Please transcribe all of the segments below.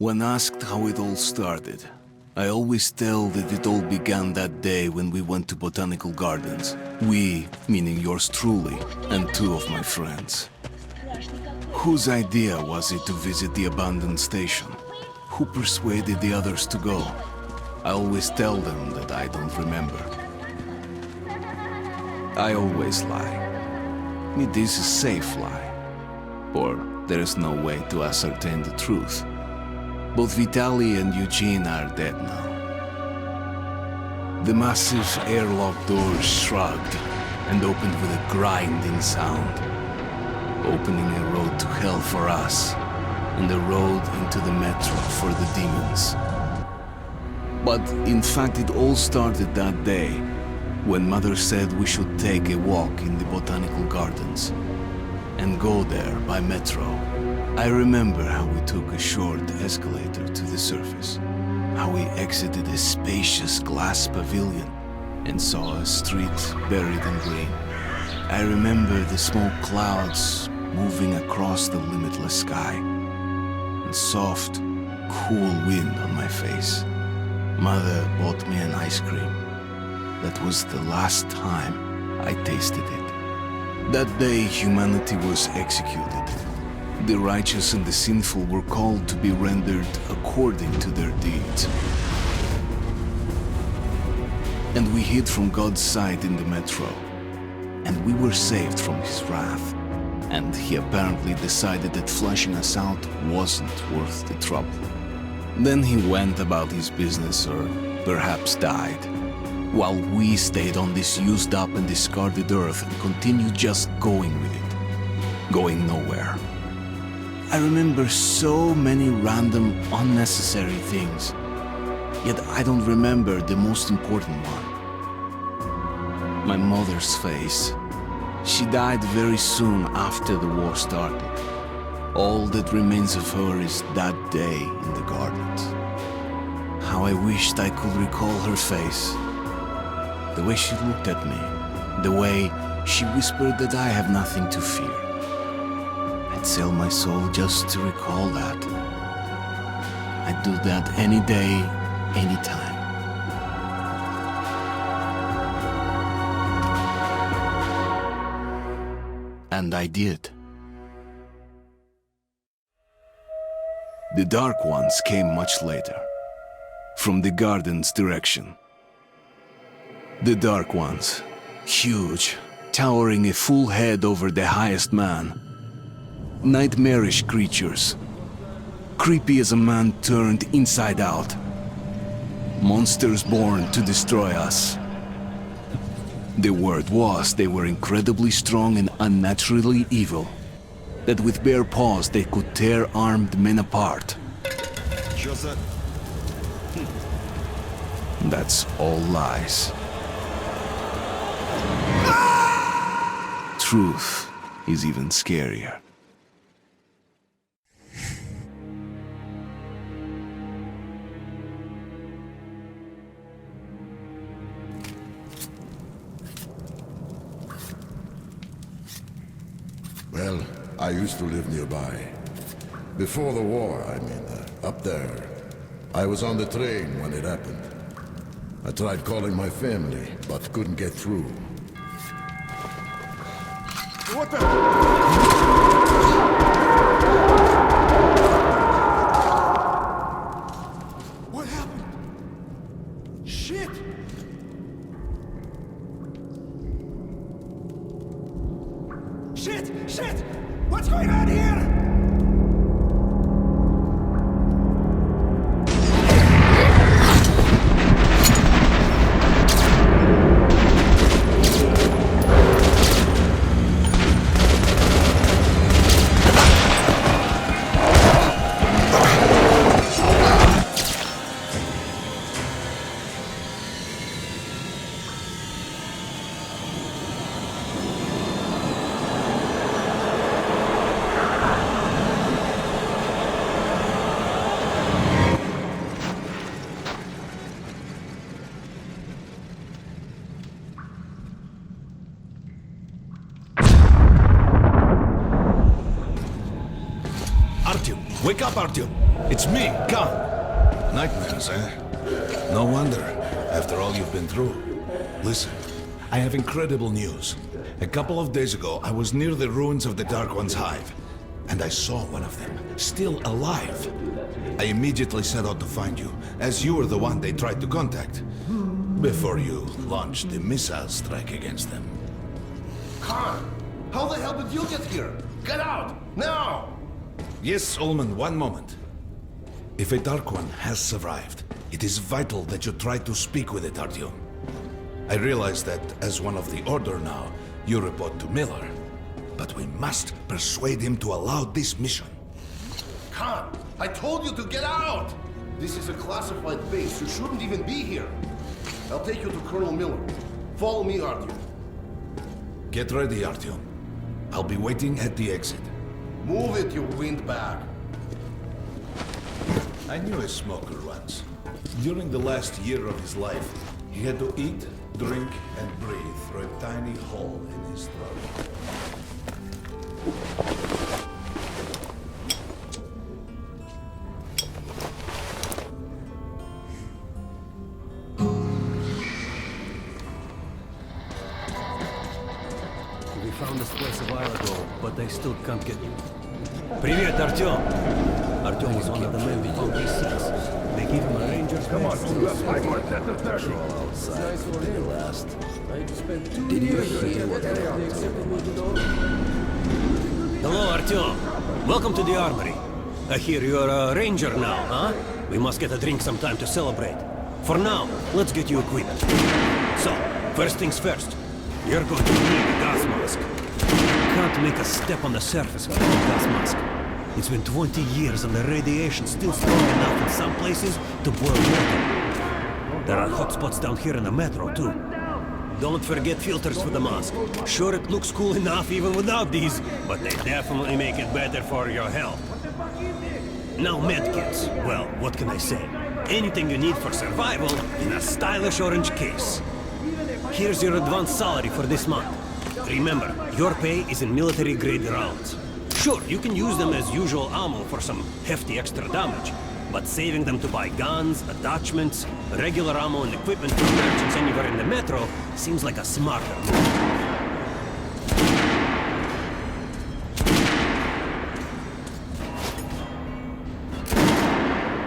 When asked how it all started, I always tell that it all began that day when we went to botanical gardens. We, meaning yours truly, and two of my friends. Whose idea was it to visit the abandoned station? Who persuaded the others to go? I always tell them that I don't remember. I always lie. It is a safe lie. Or there is no way to ascertain the truth. Both Vitaly and Eugene are dead now. The massive airlock doors shrugged and opened with a grinding sound, opening a road to hell for us and a road into the metro for the demons. But in fact, it all started that day when Mother said we should take a walk in the botanical gardens and go there by metro. I remember how we took a short escalator to the surface, how we exited a spacious glass pavilion and saw a street buried in green. I remember the smoke clouds moving across the limitless sky and soft, cool wind on my face. Mother bought me an ice cream. That was the last time I tasted it. That day, humanity was executed. The righteous and the sinful were called to be rendered according to their deeds. And we hid from God's sight in the metro, and we were saved from his wrath. And he apparently decided that flushing us out wasn't worth the trouble. Then he went about his business, or perhaps died, while we stayed on this used up and discarded earth and continued just going with it, going nowhere. I remember so many random, unnecessary things, yet I don't remember the most important one. My mother's face. She died very soon after the war started. All that remains of her is that day in the gardens. How I wished I could recall her face. The way she looked at me. The way she whispered that I have nothing to fear. I'd sell my soul just to recall that. I'd do that any day, any time. And I did. The dark ones came much later, from the garden's direction. The dark ones, huge, towering a full head over the highest man. Nightmarish creatures, creepy as a man turned inside out. Monsters born to destroy us. The word was they were incredibly strong and unnaturally evil, that with bare paws they could tear armed men apart. That's all lies. Truth is even scarier. Well, I used to live nearby. Before the war, up there. I was on the train when it happened. I tried calling my family, but couldn't get through. What the? What happened? Shit! Shit! What's going on here? Artyom! Wake up, Artyom! It's me, Khan. Nightmares, eh? No wonder, after all you've been through. Listen, I have incredible news. A couple of days ago, I was near the ruins of the Dark One's hive, and I saw one of them, still alive. I immediately set out to find you, as you were the one they tried to contact, before you launched the missile strike against them. Khan, how the hell did you get here? Get out, now! Yes, Ullman, one moment. If a Dark One has survived, it is vital that you try to speak with it, Artyom. I realize that, as one of the Order now, you report to Miller. But we must persuade him to allow this mission. Khan, I told you to get out! This is a classified base. You shouldn't even be here. I'll take you to Colonel Miller. Follow me, Artyom. Get ready, Artyom. I'll be waiting at the exit. Move it, you windbag. I knew a smoker once. During the last year of his life, he had to eat, drink, and breathe through a tiny hole in his throat. We found this place a while ago, but they still can't get you. Привет, Artyom! Artyom was one of the men we found these six. They gave him a ranger's Come on, badge. you got 5 more sets of petrol. Outside for the last. Did you hear what happened? Hello, Artyom. Welcome to the armory. I hear you're a ranger now, huh? We must get a drink sometime to celebrate. For now, let's get you equipped. So, first things first. You're going to need a gas mask. You can't make a step on the surface without a gas mask. It's been 20 years and the radiation's still strong enough in some places to boil water. There are hot spots down here in the metro, too. Don't forget filters for the mask. Sure, it looks cool enough even without these, but they definitely make it better for your health. Now medkits. Well, what can I say? Anything you need for survival in a stylish orange case. Here's your advance salary for this month. Remember, your pay is in military-grade rounds. Sure, you can use them as usual ammo for some hefty extra damage, but saving them to buy guns, attachments, regular ammo and equipment for merchants anywhere in the metro seems like a smarter move.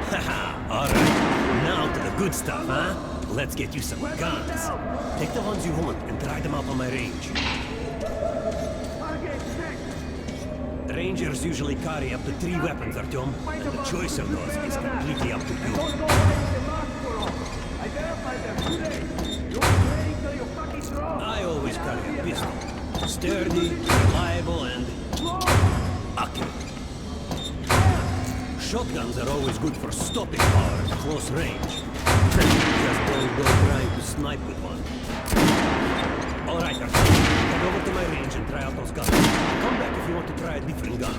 Haha, alright. Now to the good stuff, huh? Let's get you some guns. Take the ones you want and try them out on my range. Rangers usually carry up to 3 weapons, Artyom, and the choice of those is completely up to you. I always carry a pistol. Sturdy, reliable, and accurate. Shotguns are always good for stopping power at close range. Just don't go trying to snipe with one. All right, Artyom. Head over to my range and try out those guns. Come back if you want to try a different gun.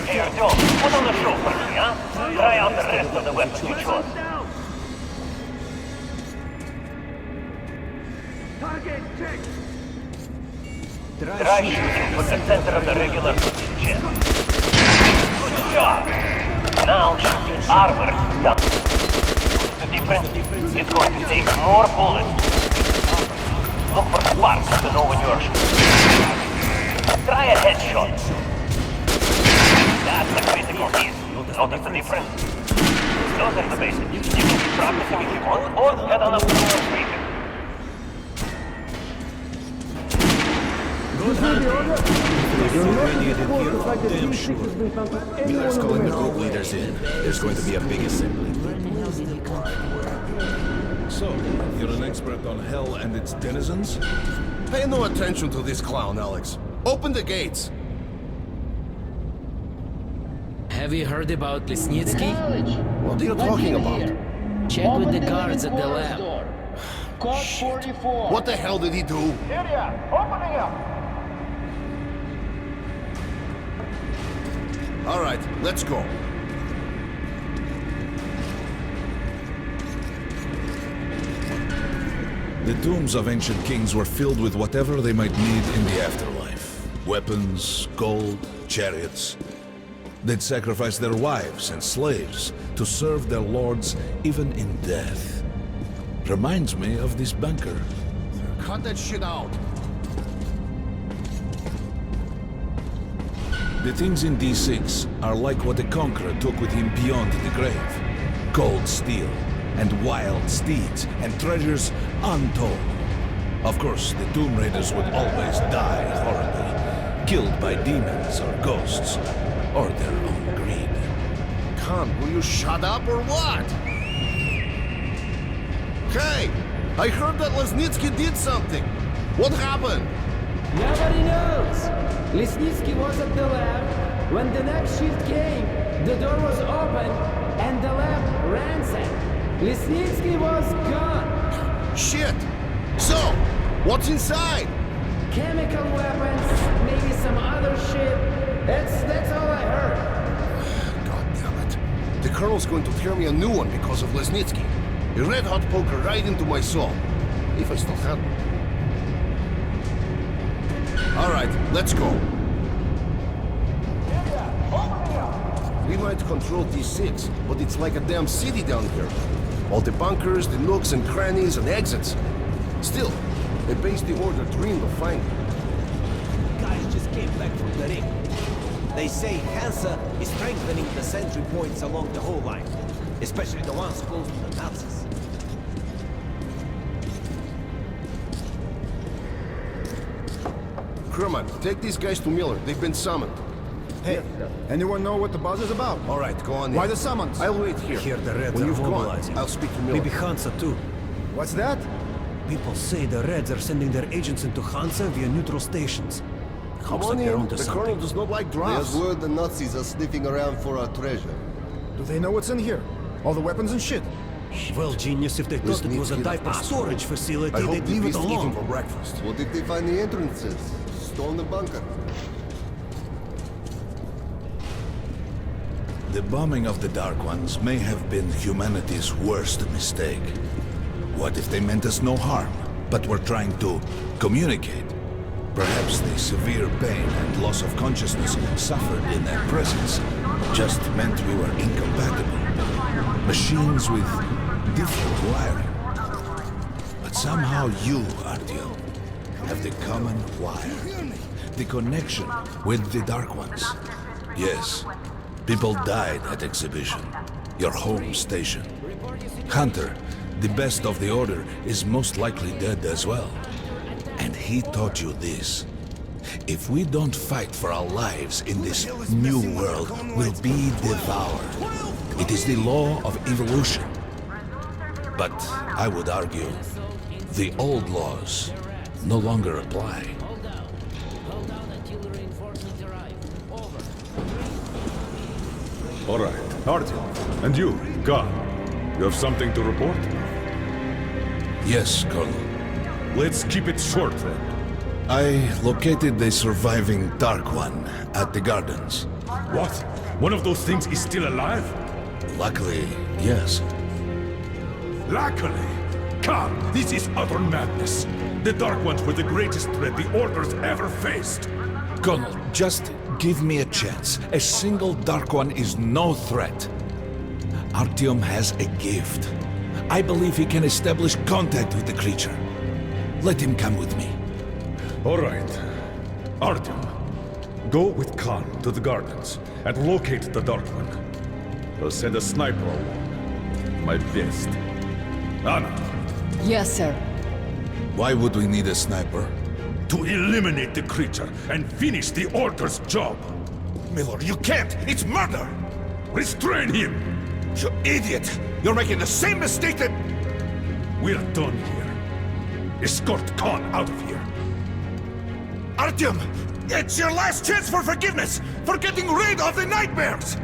Hey, Artyom, put on the show for me, huh? Try out the rest of the weapons you chose. Try shooting for the center of the regular chest. Good job. Now shoot armor down. The difference is going to take more bullets. Look for sparks to know when you're shooting. Try a headshot. That's the critical hit. Notice the difference? Those are the basics. You can keep practicing if you want, or head on up to your station. Good hunting. Damn sure. Miller's calling the group leaders in. There's going to be a big assembly. So, you're an expert on hell and its denizens? Pay no attention to this clown, Alex. Open the gates. Have you heard about Lesnitsky? What are you talking about? Check with the guards at the lab. Code 44. What the hell did he do? Area, opening up. All right, let's go. The tombs of ancient kings were filled with whatever they might need in the afterlife. Weapons, gold, chariots. They'd sacrifice their wives and slaves to serve their lords even in death. Reminds me of this bunker. Cut that shit out. The things in D6 are like what the Conqueror took with him beyond the grave. Cold steel, and wild steeds, and treasures untold. Of course, the Tomb Raiders would always die horribly, killed by demons or ghosts, or their own greed. Khan, will you shut up or what? Hey! I heard that Lesnitsky did something. What happened? Nobody knows. Lesnitsky was at the lab. When the next shift came, the door was open and the lab ransacked. Lesnitsky was gone. Shit! So, what's inside? Chemical weapons, maybe some other shit. That's all I heard. God damn it. The Colonel's going to tear me a new one because of Lesnitsky. A red-hot poker right into my soul. If I still had one. Alright, let's go. We might control T6, but it's like a damn city down here. All the bunkers, the nooks and crannies and exits. Still, a base the Order dreamed of finding. Guys just came back from the ring. They say Hansa is strengthening the sentry points along the whole line, especially the ones close to the Nazis. Kerman, take these guys to Miller. They've been summoned. Hey, anyone know what the buzz is about? All right, go on in. Why the summons? I'll wait here. Here the Reds When are you've gone, mobilizing. I'll speak to Miller. Maybe Hansa too. What's that? People say the Reds are sending their agents into Hansa via neutral stations. Come Looks on like they're in. onto The something. Colonel does not like drafts. There's word the Nazis are sniffing around for our treasure. Do they know what's in here? All the weapons and shit? Well, genius, if they thought it was a Lesnitsky, diaper that asshole. storage facility, I hope they'd they leave it missed eating alone. for breakfast. What if they find the entrances? Storm the bunker. The bombing of the Dark Ones may have been humanity's worst mistake. What if they meant us no harm, but were trying to communicate? Perhaps the severe pain and loss of consciousness suffered in their presence just meant we were incompatible. Machines with different wiring. But somehow you, Artyom, have the common wire. The connection with the Dark Ones. Yes, people died at Exhibition, your home station. Hunter, the best of the Order, is most likely dead as well. And he taught you this. If we don't fight for our lives in this new world, we'll be devoured. It is the law of evolution. But I would argue, the old laws no longer apply. Hold down until the reinforcements arrive. Over. All right, Artyom, and you, Khan, you have something to report? Yes, Colonel. Let's keep it short then. I located the surviving Dark One at the gardens. What? One of those things is still alive? Luckily, yes. Luckily! Khan, this is utter madness. The Dark Ones were the greatest threat the Order's ever faced. Colonel, just give me a chance. A single Dark One is no threat. Artyom has a gift. I believe he can establish contact with the creature. Let him come with me. All right. Artyom, go with Khan to the gardens and locate the Dark One. I'll send a sniper along. My best. Anna, Yes, sir. Why would we need a sniper? to eliminate the creature and finish the Order's job. Miller, you can't! It's murder! Restrain him! You idiot! You're making the same mistake that... We're done here. Escort Khan out of here. Artyom! It's your last chance for forgiveness! For getting rid of the nightmares!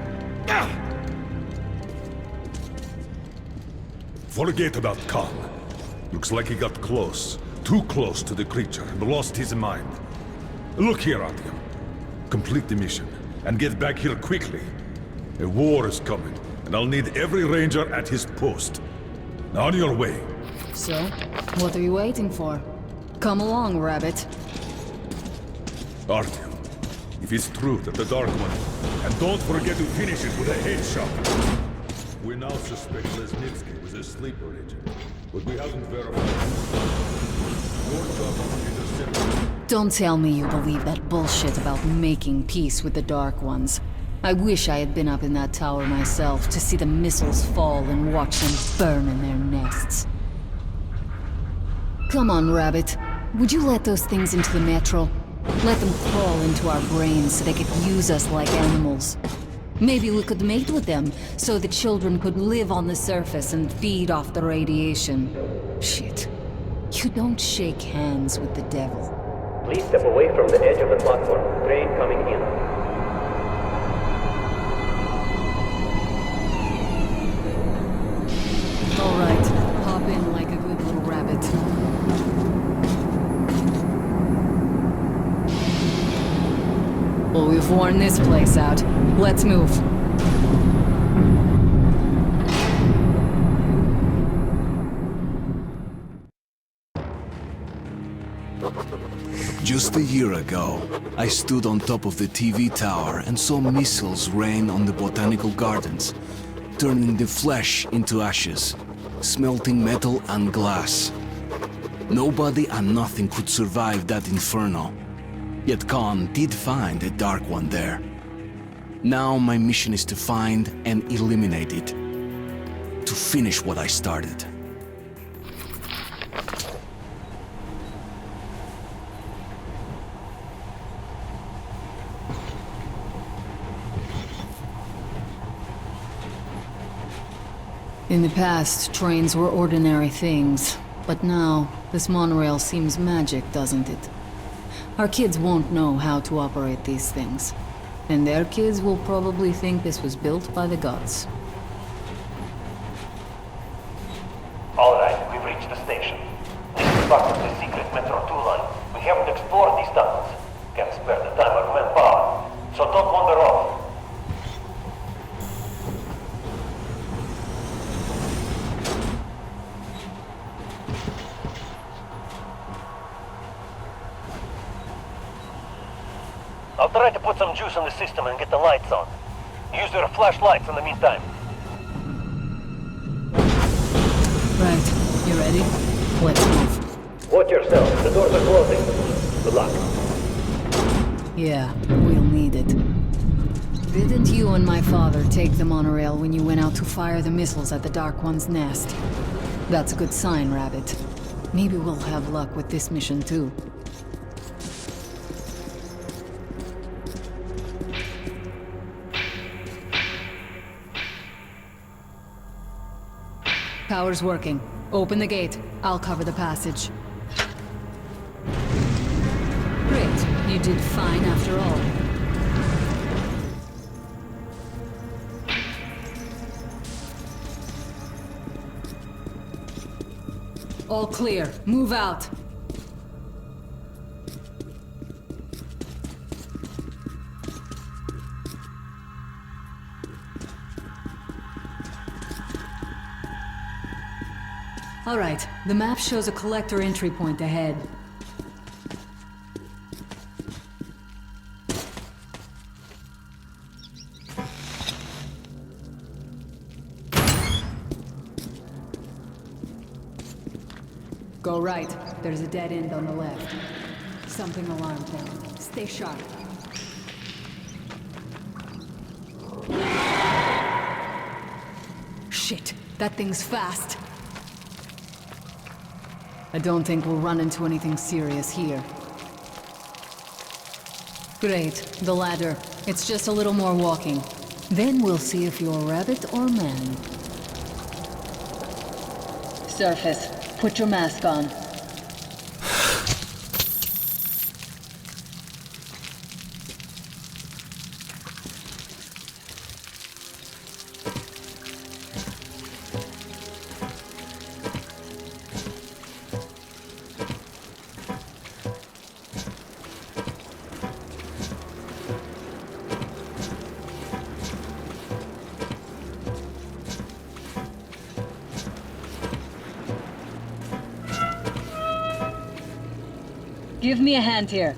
Forget about Khan. Looks like he got close. Too close to the creature and lost his mind. Look here, Artyom. Complete the mission and get back here quickly. A war is coming, and I'll need every ranger at his post. On your way. So, what are you waiting for? Come along, Rabbit. Artyom, If it's true that the Dark One... And don't forget to finish it with a headshot. We now suspect Lesnitsky was a sleeper agent, but we haven't verified. Your job is to intercept. Don't tell me you believe that bullshit about making peace with the Dark Ones. I wish I had been up in that tower myself to see the missiles fall and watch them burn in their nests. Come on, Rabbit. Would you let those things into the metro? Let them crawl into our brains so they could use us like animals. Maybe we could mate with them so the children could live on the surface and feed off the radiation. Shit. You don't shake hands with the devil. Please step away from the edge of the platform. Train coming in. All right. Hop in like a good little rabbit. Well, we've worn this place out. Let's move. Just a year ago, I stood on top of the TV tower and saw missiles rain on the botanical gardens, turning the flesh into ashes, smelting metal and glass. Nobody and nothing could survive that inferno. Yet Khan did find a Dark One there. Now my mission is to find and eliminate it. To finish what I started. In the past, trains were ordinary things. But now, this monorail seems magic, doesn't it? Our kids won't know how to operate these things. And their kids will probably think this was built by the gods. Alright, we've reached the station. This is part of the secret Metro 2 line. We haven't explored these tunnels. Can't spare the time or manpower. So don't wander off. I'll try to put some juice on the system and get the lights on. Use your flashlights in the meantime. Right. You ready? Let's move. Watch yourself. The doors are closing. Good luck. Yeah, we'll need it. Didn't you and my father take the monorail when you went out to fire the missiles at the Dark One's nest? That's a good sign, Rabbit. Maybe we'll have luck with this mission too. Power's working. Open the gate. I'll cover the passage. Great. You did fine after all. All clear. Move out. All right, the map shows a collector entry point ahead. Go right. There's a dead end on the left. Something alarmed them. Stay sharp. Shit, that thing's fast. I don't think we'll run into anything serious here. Great, the ladder. It's just a little more walking. Then we'll see if you're rabbit or man. Surface, put your mask on. Give me a hand here.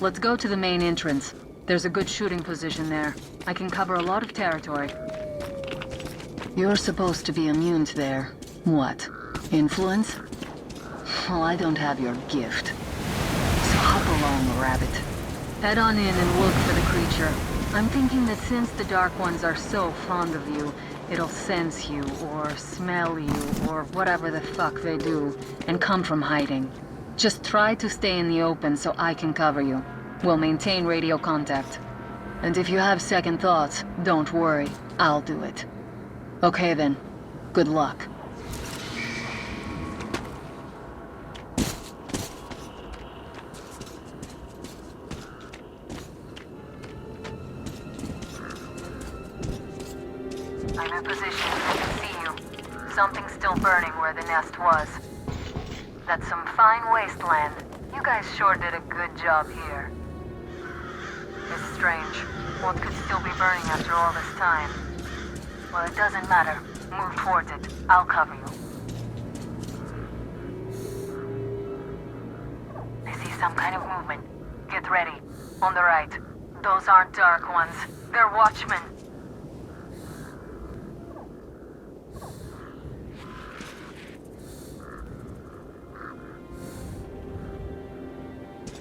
let's go to the main entrance. There's a good shooting position there. I can cover a lot of territory. You're supposed to be immune to their... what? Influence? Well, I don't have your gift. So hop along, rabbit. Head on in and look for the creature. I'm thinking that since the Dark Ones are so fond of you, it'll sense you, or smell you, or whatever the fuck they do, and come from hiding. Just try to stay in the open so I can cover you. We'll maintain radio contact. And if you have second thoughts, don't worry. I'll do it. Okay then. Good luck. I'm in position. I can see you. Something's still burning where the nest was. That's some fine wasteland. You guys sure did a good job here. It's strange. What could still be burning after all this time? Well, it doesn't matter. Move towards it. I'll cover you. I see some kind of movement. Get ready. On the right. Those aren't Dark Ones. They're Watchmen.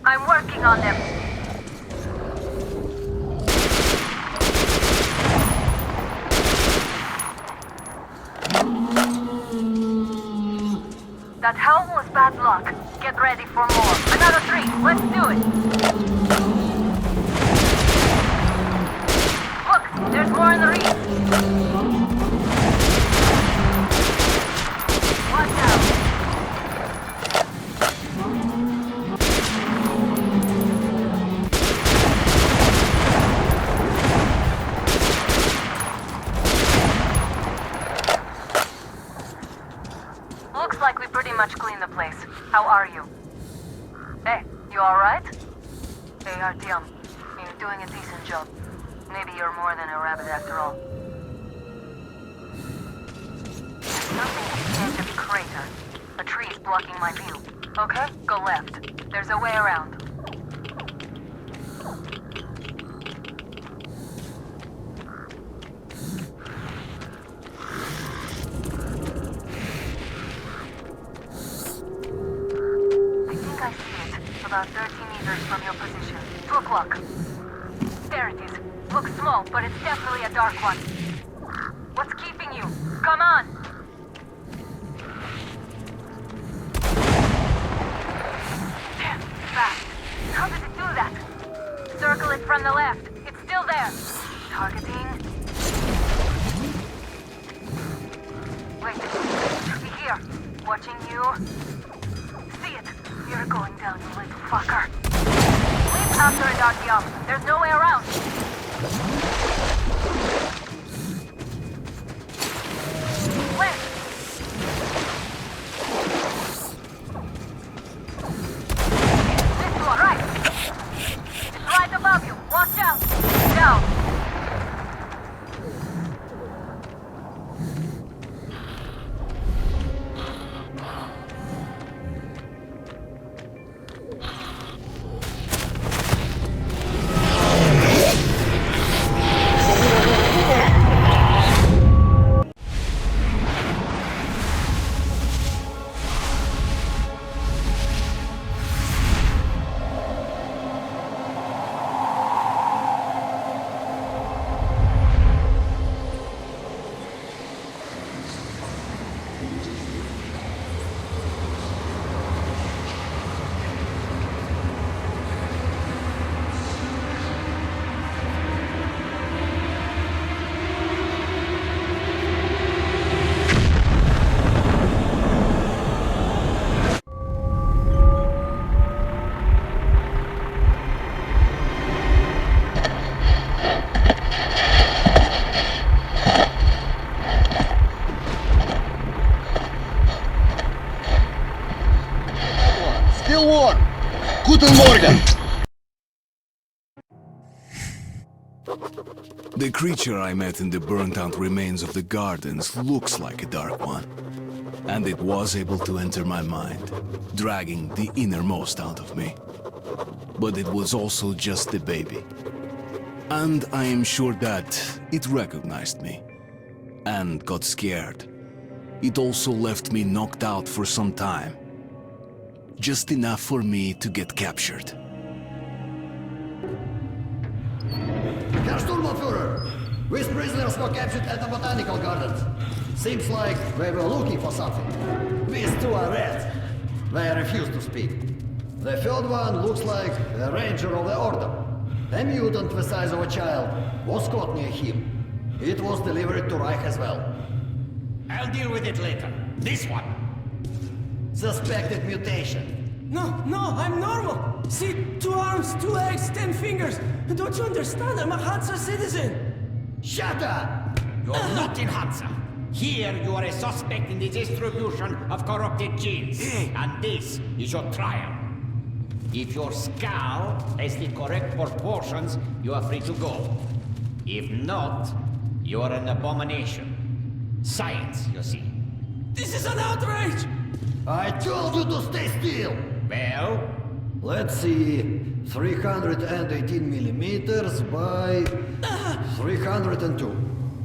I'm working on them. That howl was bad luck. Get ready for more. Another 3. Let's do it. Look, there's more in the reef. Watch out. Looks like we pretty much cleaned the place. How are you? Hey, you alright? Hey, Artyom, you're doing a decent job. Maybe you're more than a rabbit after all. There's something at the edge of the crater. A tree is blocking my view. Okay, go left. There's a way around. About 30 meters from your position. 2 o'clock. There it is. Looks small, but it's definitely a Dark One. What's keeping you? Come on! Damn, fast. How did it do that? Circle it from the left. It's still there. Targeting. Wait, it should be here. Watching you. You're going down, you little fucker. Leap after it, Artyom. There's no way around. Left. This one, right. It's right above you. Watch out. Down. Guten Morgen! The creature I met in the burnt-out remains of the gardens looks like a Dark One. And it was able to enter my mind, dragging the innermost out of me. but it was also just a baby. And I am sure that it recognized me and got scared. It also left me knocked out for some time. Just enough for me to get captured. Herr Sturmbannführer, these prisoners were captured at the botanical gardens. Seems like they were looking for something. These two are rats. They refuse to speak. The third one looks like a ranger of the order. A mutant the size of a child was caught near him. It was delivered to Reich as well. I'll deal with it later. This one. Suspected mutation. No, I'm normal. See, 2 arms, 2 legs, 10 fingers. Don't you understand? I'm a Hansa citizen. Shut up! You're not in Hansa. Here you are a suspect in the distribution of corrupted genes. And this is your trial. If your skull has the correct proportions, you are free to go. If not, you are an abomination. Science, you see. This is an outrage! I told you to stay still! Well? Let's see. 318 millimeters by 302.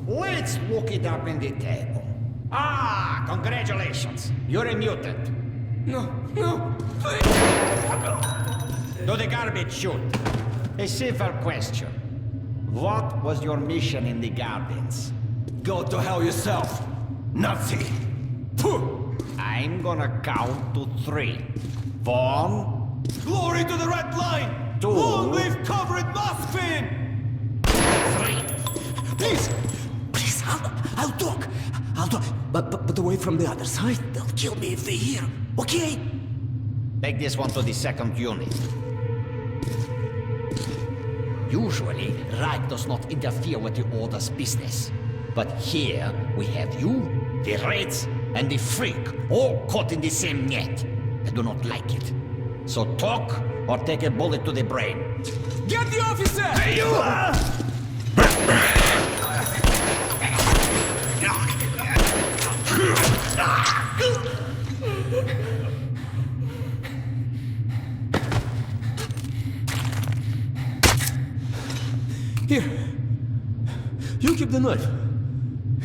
Let's look it up in the table. Ah, congratulations. You're a mutant. No, please! To the garbage chute. A simple question. What was your mission in the gardens? Go to hell yourself, Nazi! I'm gonna count to 3. 1. Glory to the Red Line! 2. Long live Comrade Moskvin! 3. Please, I'll talk. But away from the other side. They'll kill me if they hear. Okay? Take this one to the 2nd unit. Usually, Reich does not interfere with the Order's business. But here, we have you, the Reds, and the Freak, all caught in the same net. I do not like it. So talk, or take a bullet to the brain. Get the officer! Hey, you! Here. You keep the knife.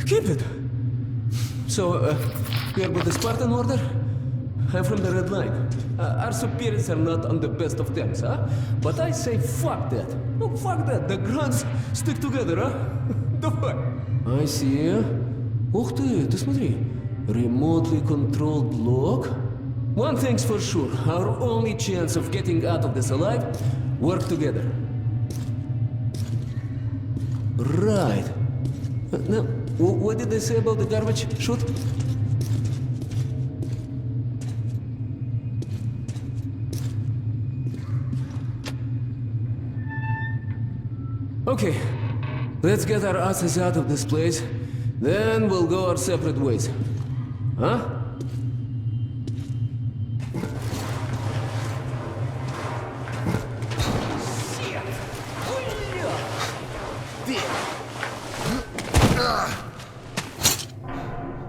Keep it. So, you're with the Spartan Order? I'm from the Red Line. Our superiors are not on the best of terms, huh? But I say fuck that. No, fuck that. The grunts stick together, huh? Давай. I see. Ух ты, ты смотри. Remotely controlled block. One thing's for sure. Our only chance of getting out of this alive, work together. Right. Now, what did they say about the garbage chute? Okay, let's get our asses out of this place. Then we'll go our separate ways. Huh?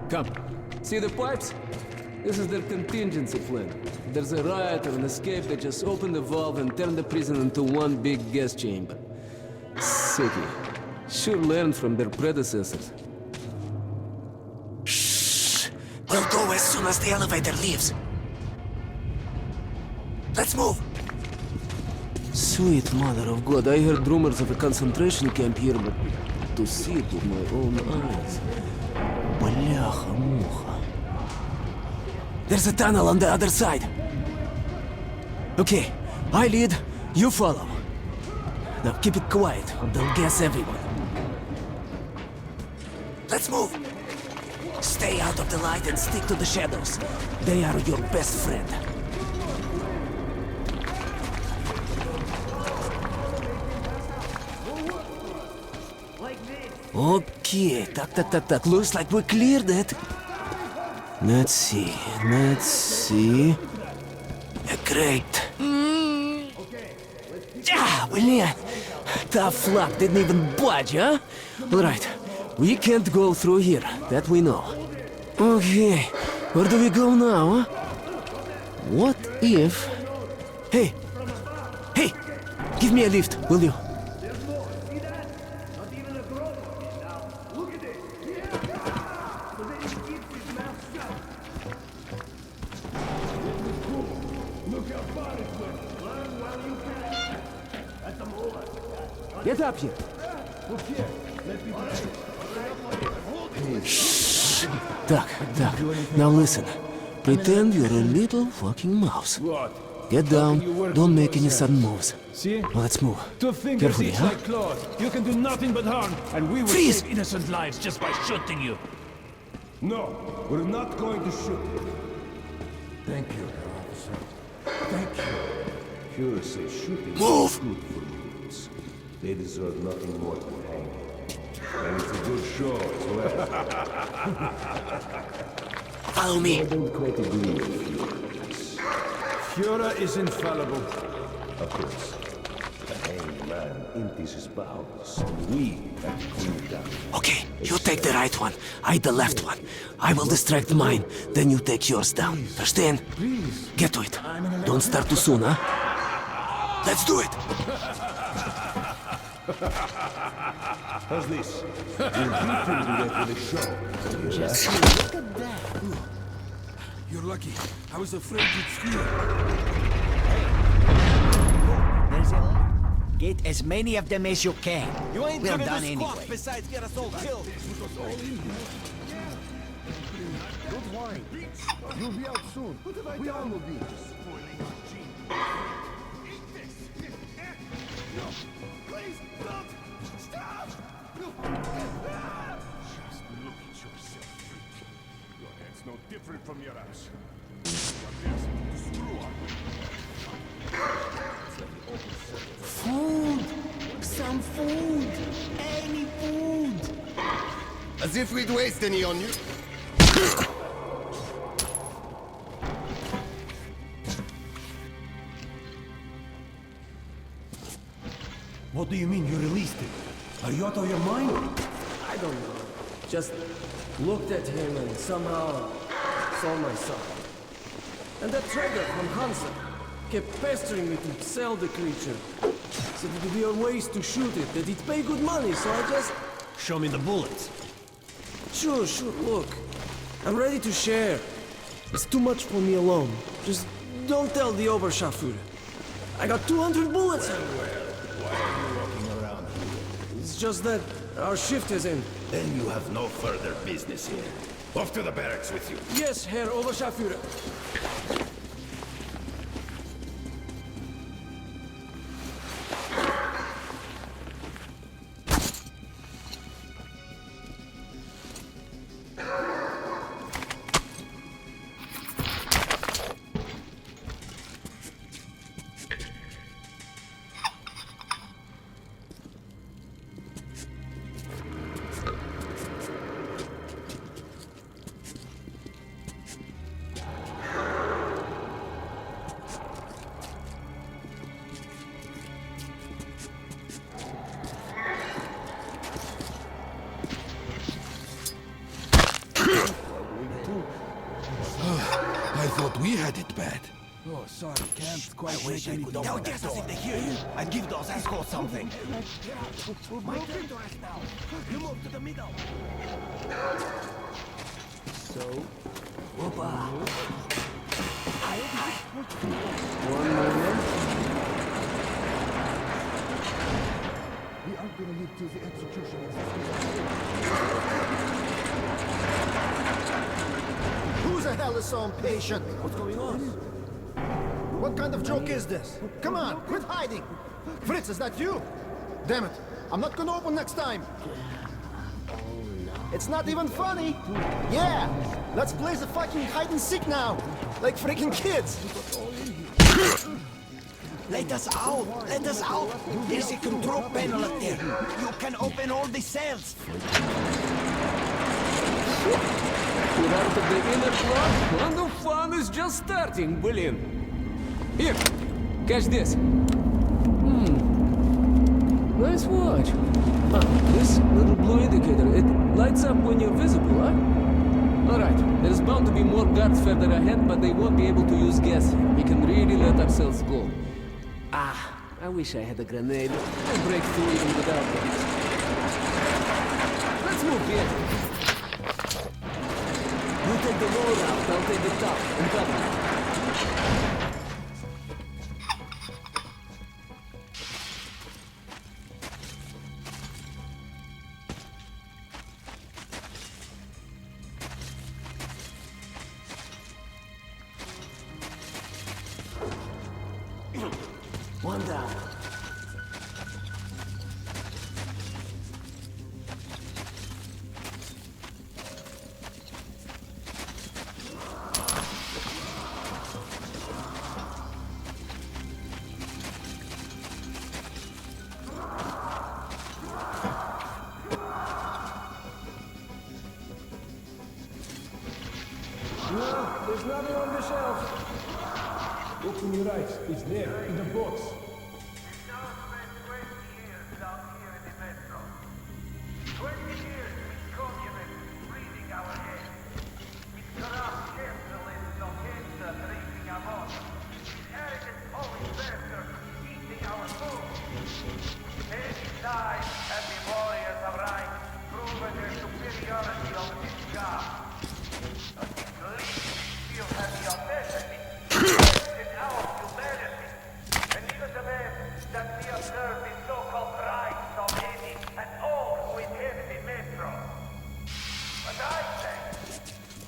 Come. See the pipes? This is their contingency plan. If there's a riot or an escape, they just open the valve and turn the prison into one big gas chamber. City. Sure learned from their predecessors. Shh! We'll go as soon as the elevator leaves. Let's move! Sweet mother of God, I heard rumors of a concentration camp here, but to see it with my own eyes. Бляха-муха. There's a tunnel on the other side. Okay, I lead, you follow. Now keep it quiet, or they'll guess everyone. Let's move! Stay out of the light and stick to the shadows. They are your best friend. Okay, так. Looks like we cleared it. Let's see. Great. Блин, tough luck, didn't even budge, huh? Alright, we can't go through here, that we know. Okay, where do we go now, huh? What if... Hey, Hey, give me a lift, will you? Get up here. Shh. Duck. Now listen. Pretend you're a little fucking mouse. What? Get down. Don't make any sudden moves. See? Well, let's move. 2 fingers Carefully, each huh? like claws. You can do nothing but harm, and we will Freeze! save innocent lives just by shooting you. No, we're not going to shoot you. Thank you, officer. Thank you. Fuhrer says shooting Move! is good for humans. They deserve nothing more than hanging. And it's a good show as well. Follow me. I don't quite agree with Fuhrer. Führer is infallible. Of course. The hanged man empties his bowels. We have to clean it down. Okay, you take the right one. I the left one. I will distract mine. Then you take yours down. Understand? Please. Get to it. Don't start too soon, huh? Let's do it. How's this? We'll beat him to that with a show. Just look at that. You're lucky. I was afraid you'd steal. There's a... Get as many of them as you can. You ain't We're gonna done do squat anyway. besides get us all killed. Don't worry. You'll be out soon. We all will be. Please, don't! Stop! Just look at yourself, freak. Your head's no different from your ass. What is it? Screw up. Food! Some food! Any food! As if we'd waste any on you. What do you mean you released him? Are you out of your mind? I don't know. Just looked at him and somehow saw myself. And that trader from Hansa kept pestering me to sell the creature. Said it would be on ways to shoot it, that he'd pay good money, so I just... Show me the bullets. Sure, look. I'm ready to share. It's too much for me alone. Just don't tell the Oberscharführer. I got 200 bullets everywhere. Why are you walking around here? It's just that our shift is in. Then you have no further business here. Off to the barracks with you. Yes, Herr Oberscharführer. I thought we had it bad. Oh, sorry, can't quite I wish I could open that door. If they hear you, I'd give those assholes something. My turn to rest now. You move to the middle. So? Whoopa. One moment. We aren't gonna live till the execution is Who the hell is so impatient? What's going on? What kind of joke is this? Come on, quit hiding! Fritz, is that you? Damn it, I'm not gonna open next time! It's not even funny! Yeah! Let's play the fucking hide and seek now! Like freaking kids! Let us out! Let us out! There's a control panel up there. You can open all the cells. Get out of the inner block, and the fun is just starting, William. Here, catch this. Nice watch. This little blue indicator, it lights up when you're visible, huh? Alright, there's bound to be more guards further ahead, but they won't be able to use gas here. We can really let ourselves go. I wish I had a grenade. I'd break through even without them. Let's move, Piet. You take the low route, I'll take the top and cover. One down. No, there's nothing on the shelf. Look to your right. It's there, in the box.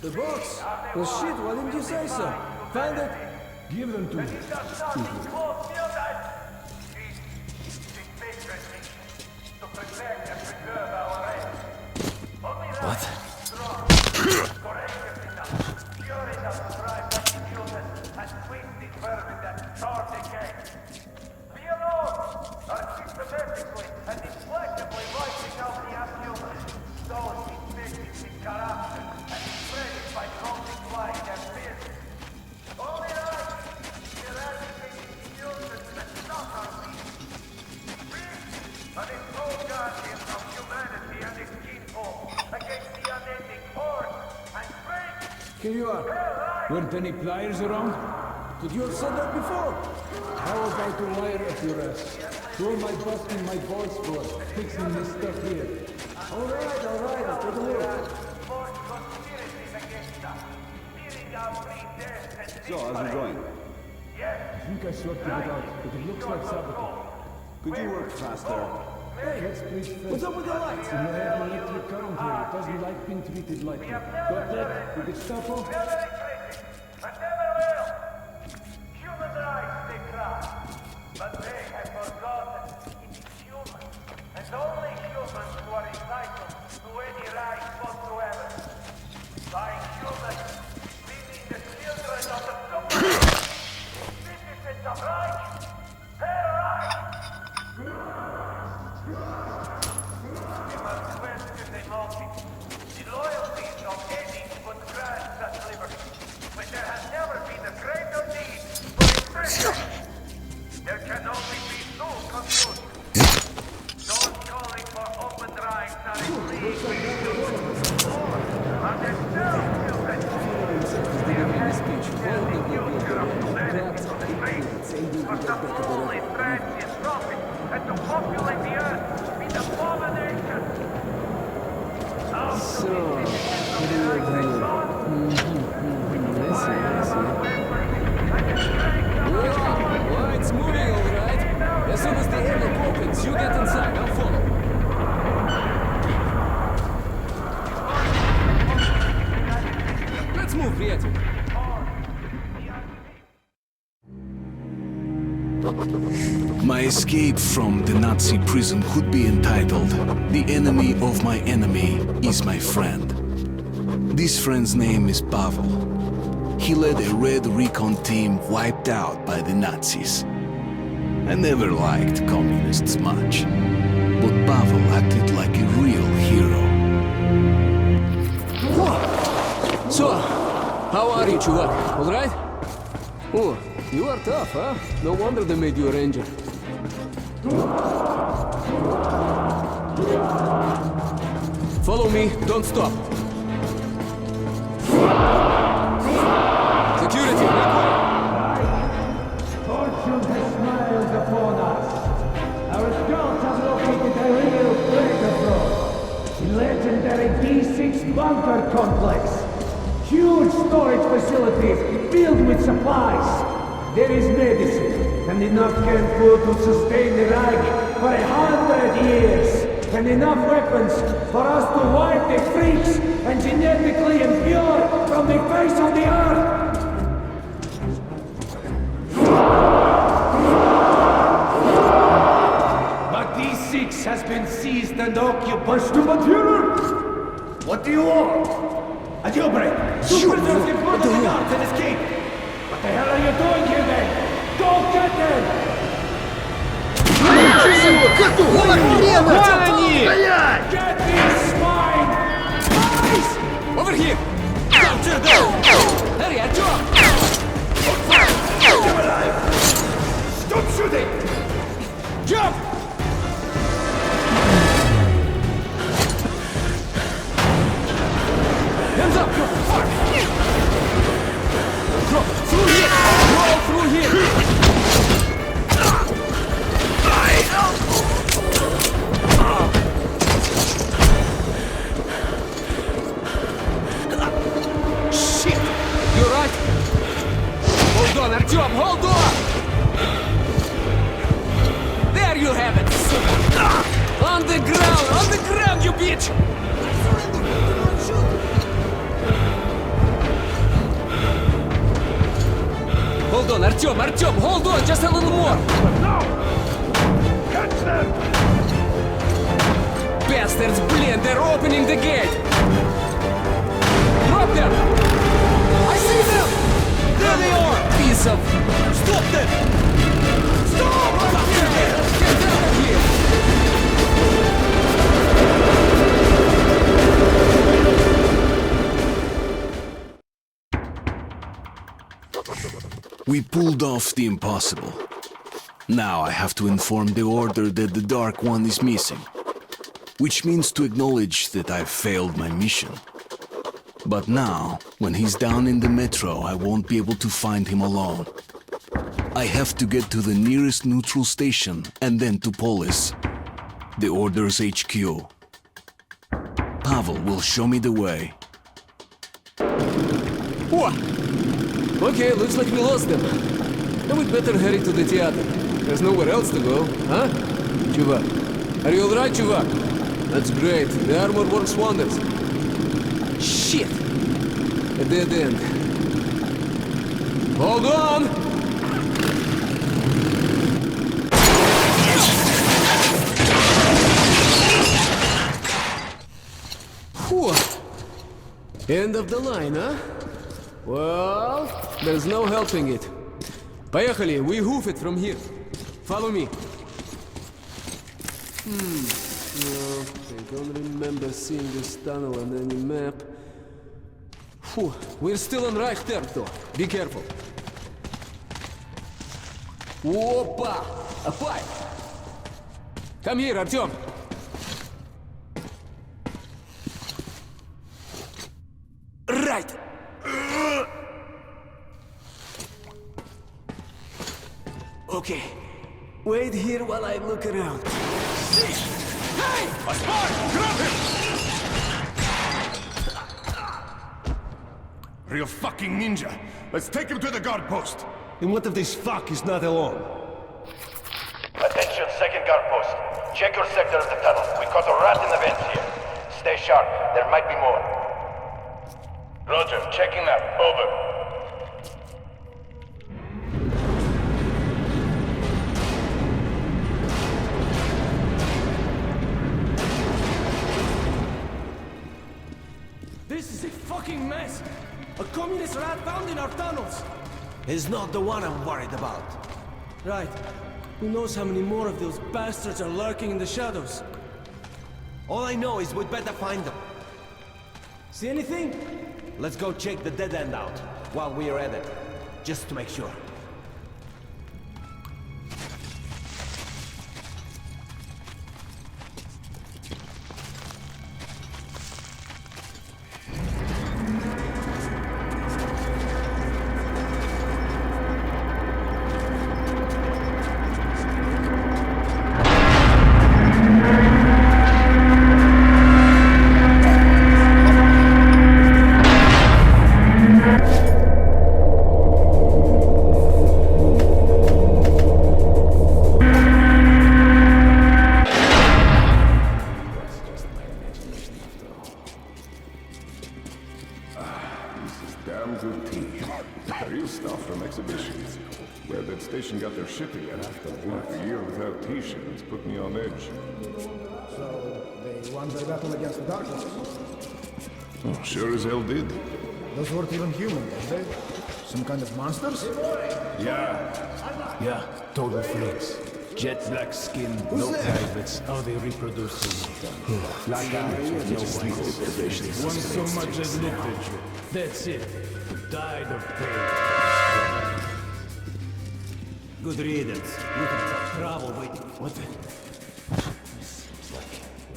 The box? Well, shit, why didn't you say so? Find it? Give them to me. What? Here you are. Weren't any pliers around? Could you have said that before? How about the wire up your ass? Throw my busting my balls for fixing this stuff here. Alright, I'll take a look. So, how's it going? I think I sorted it out, but it looks like sabotage. Could you work faster? Hey, what's up with the lights? You have an electric current here. It doesn't like being treated lightly. Got that? The Gestapo? Human rights they cry, but they have forgotten it is human, and only humans who are entitled to any right whatsoever. By humans, meaning the children of the citizens of right, their right. We must question the motives, the loyalties of any who would grant such liberty. But there has never been a greater need for expression. There can only be two conclusions. Those calling for open rights are in league with humans, or are there still children? They have had the future of humanity on the streets, for some only transient profit, and to populate the earth with abomination. So, what do you do? I see. Well, it's moving all right. As soon as the airlock opens, you get inside. I'll follow. Let's move, приятель. My escape from the Nazi prison could be entitled "The enemy of my enemy is my friend." This friend's name is Pavel. He led a red recon team wiped out by the Nazis. I never liked communists much, but Pavel acted like a real hero. So, how are you, чувак? All right? Oh, you are tough, huh? No wonder they made you a ranger. Follow me, don't stop. Security, Fortune has smiled upon us. legendary D6 bunker complex. Huge storage facilities filled with supplies. There is medicine and enough canned food to sustain the Reich for 100 years. And enough weapons for us to wipe the freaks and genetically impure from the face of the earth. But D6 has been seized and occupied. What do you want? A jailbreak! Two prisoners in front of the guards and escape! What the hell are you doing here then? Don't get them! Get these swine! Guys! Over here! Capture them! Hurry, Artyom! You're alive! Stop shooting! Jump! Hands up! Through here! Roll through here! Shit! You right? Hold on, Artyom, hold on! There you have it, sugar! On the ground, you bitch! Hold on, Artyom, hold on, just a little more! No! Catch them! Bastards, blin, they're opening the gate! Drop them! I see them! There they are! Piece of... Stop them! Stop! Get out of here! We pulled off the impossible. Now I have to inform the Order that the Dark One is missing, which means to acknowledge that I've failed my mission. But now, when he's down in the metro, I won't be able to find him alone. I have to get to the nearest neutral station and then to Polis, the Order's HQ. Pavel will show me the way. What? Okay, looks like we lost them. Now we'd better hurry to the theater. There's nowhere else to go, huh? Chuvak. Are you alright, Chuvak? That's great. The armor works wonders. Shit! A dead end. Hold on! Whew. End of the line, huh? Well, there's no helping it. Поехали, we hoof it from here. Follow me. No, I don't remember seeing this tunnel on any map. Whew, we're still on Reich territory. Be careful. Опа! A pipe! Come here, Artyom! Right! Okay. Wait here while I look around. Hey! A spy! Grab him! Real fucking ninja. Let's take him to the guard post. And what if this fuck is not alone? Attention, second guard post. Check your sector of the tunnel. We caught a rat in the vents here. Stay sharp. There might be more. Roger. Checking map. Over. This is a fucking mess! A communist rat found in our tunnels! He's not the one I'm worried about. Right. Who knows how many more of those bastards are lurking in the shadows? All I know is we'd better find them. See anything? Let's go check the dead end out while we're at it. Just to make sure. Damn good tea. Real stuff from exhibitions. Where that station got their shit together. A year without T-shirts put me on edge. So, they won their battle against the darkness? Oh, sure as hell did. Those weren't even human, were they? Some kind of monsters? Yeah, total freaks. Jet black skin, no privates. How they reproduce black eyes, no whites. One so much as looked at you. That's it. Died of pain. Good riddance. Look at the trouble waiting. What the? Seems like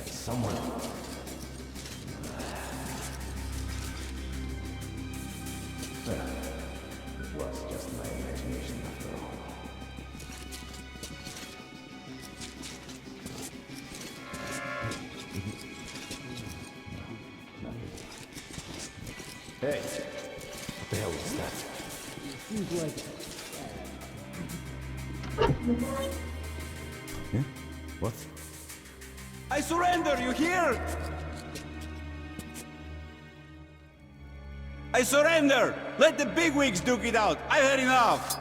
someone. It was just my imagination after all. Hey, what the hell is that? Seems like... Yeah? What? I surrender, you hear? I surrender! Let the bigwigs duke it out! I've had enough!